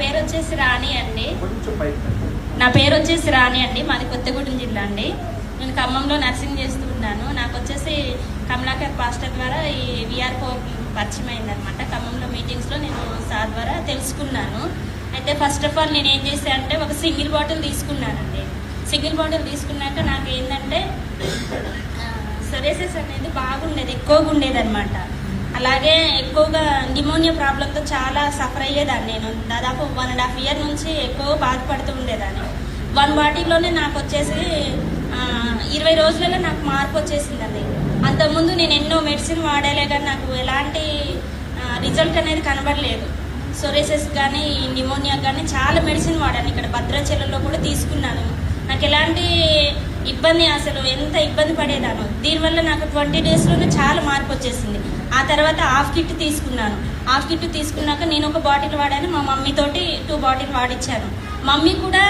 పేరు వచ్చేసి రాణి అండి. మాది కొత్తగూడెం జిల్లా అండి. నేను ఖమ్మంలో నర్సింగ్ చేస్తూ ఉన్నాను. నాకు వచ్చేసి కమలాకర్ పాస్టర్ ద్వారా ఈ విఆర్ఓ పరిచయం అయిందనమాట. ఖమ్మంలో మీటింగ్స్లో నేను సార్ ద్వారా తెలుసుకున్నాను. అయితే ఫస్ట్ ఆఫ్ ఆల్ నేను ఏం చేశాను అంటే ఒక సింగిల్ బాటిల్ తీసుకున్నానండి. సింగిల్ బాటిల్ తీసుకున్నాక నాకు ఏంటంటే సొరేసిస్ అనేది బాగుండేది, ఎక్కువగా ఉండేది అనమాట. అలాగే ఎక్కువగా నిమోనియా ప్రాబ్లంతో చాలా సఫర్ అయ్యేదాన్ని. నేను దాదాపు 1.5 years నుంచి ఎక్కువ బాధపడుతూ ఉండేదాన్ని. 1 బాటిల్లోనే నాకు వచ్చేసి 20 రోజులలో నాకు మార్పు వచ్చేసిందండి. అంతకుముందు నేను ఎన్నో మెడిసిన్ వాడేలే కానీ నాకు ఎలాంటి రిజల్ట్ అనేది కనబడలేదు. సొరేసిస్ కానీ నిమోనియా కానీ చాలా మెడిసిన్ వాడాను. ఇక్కడ భద్రాచలంలో కూడా తీసుకున్నాను. నాకు ఎలాంటి ఇబ్బంది, అసలు ఎంత ఇబ్బంది పడేదాను. దీనివల్ల నాకు 20 daysలోనే చాలా మార్పు వచ్చేసింది. ఆ తర్వాత హాఫ్ కిట్ తీసుకున్నాను. హాఫ్ కిట్ తీసుకున్నాక నేను ఒక బాటిల్ వాడాను, మా మమ్మీతోటి 2 బాటిల్ వాడిచ్చాను. మమ్మీ కూడా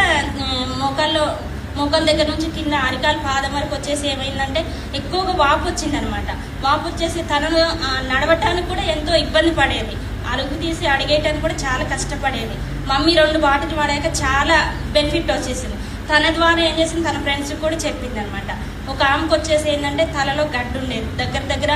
మోకాల దగ్గర నుంచి కింద అరికాలు పాదం వరకు వచ్చేసి ఏమైందంటే ఎక్కువగా వాపు వచ్చింది అనమాట. వాపు వచ్చేసి తనను నడవటానికి కూడా ఎంతో ఇబ్బంది పడేది. అడుగు తీసి అడిగేయటానికి కూడా చాలా కష్టపడేది. మమ్మీ 2 బాటిల్ వాడాక చాలా బెనిఫిట్ వచ్చేసింది. తన ద్వారా ఏం చేసింది, తన ఫ్రెండ్స్ కూడా చెప్పింది అనమాట. ఒక ఆమెకు వచ్చేసి ఏంటంటే తలలో గడ్డు ఉండేది, దగ్గర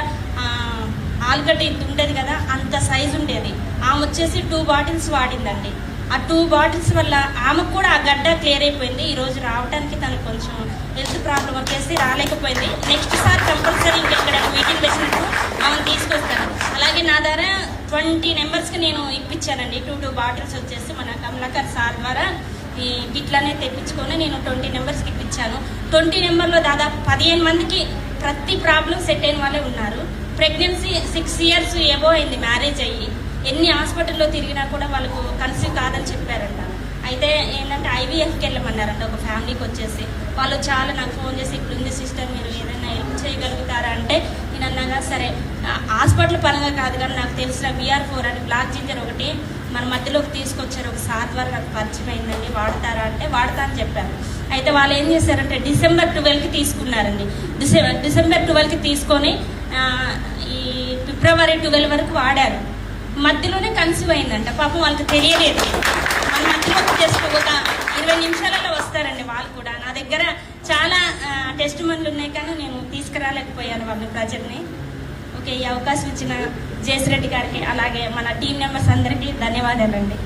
ఆలుగడ్డ ఇంత ఉండేది కదా, అంత సైజు ఉండేది. ఆమె వచ్చేసి 2 బాటిల్స్ వాడిందండి. ఆ 2 బాటిల్స్ వల్ల ఆమెకు కూడా ఆ గడ్డ క్లియర్ అయిపోయింది. ఈరోజు రావడానికి తనకు కొంచెం హెల్త్ ప్రాబ్లం వచ్చేసి రాలేకపోయింది. నెక్స్ట్ సార్ కంపల్సరీ ఇక్కడ మీటింగ్ పెట్టినట్టు ఆమెను తీసుకొస్తాను. అలాగే నా ద్వారా 20 members నేను ఇప్పించానండి. 2 బాటిల్స్ వచ్చేసి మన కమలాకర్ సార్ ద్వారా ఈ గిట్లనే తెప్పించుకొని నేను 20 members ఇప్పించాను. 20 members దాదాపు 15 మందికి ప్రతి ప్రాబ్లం సెట్ అయిన వాళ్ళే ఉన్నారు. ప్రెగ్నెన్సీ 6 years ఎబో అయింది మ్యారేజ్ అయ్యి. ఎన్ని హాస్పిటల్లో తిరిగినా కూడా వాళ్ళకు కన్సీవ్ కాదని చెప్పారంట. అయితే ఏంటంటే IVFకి వెళ్ళమన్నారంట ఒక ఫ్యామిలీకి వచ్చేసి. వాళ్ళు చాలా నాకు ఫోన్ చేసి ఇప్పుడు ఉంది సిస్టర్, మీరు ఏదైనా హెల్ప్ చేయగలుగుతారా అంటే నేను అన్నాగా సరే, హాస్పిటల్ పరంగా కాదు కానీ నాకు తెలిసిన VR4 అని బ్లాక్ జింజర్ ఒకటి మన మధ్యలోకి తీసుకొచ్చారు. ఒక సార్ ద్వారా నాకు పరిచయం అయిందండి, వాడతారా అంటే వాడతా అని చెప్పారు. అయితే వాళ్ళు ఏం చేశారంటే December 12కి తీసుకున్నారండి. December 12కి తీసుకొని ఈ February 12 వరకు వాడారు. మధ్యలోనే కన్సీవ్ అయిందంట. పాపం వాళ్ళకి తెలియలేదు. మన మధ్యలోకి జస్ట్ ఒక 20 నిమిషాలలో వస్తారండి వాళ్ళు కూడా. నా దగ్గర చాలా టెస్ట్ మన్లు ఉన్నాయి కానీ నేను తీసుకురాలేకపోయాను వాళ్ళ ప్రజల్ని. ఓకే, ఈ అవకాశం ఇచ్చిన జేసిరెడ్డి గారికి అలాగే మన టీం మెంబర్స్ అందరికీ ధన్యవాదాలండి.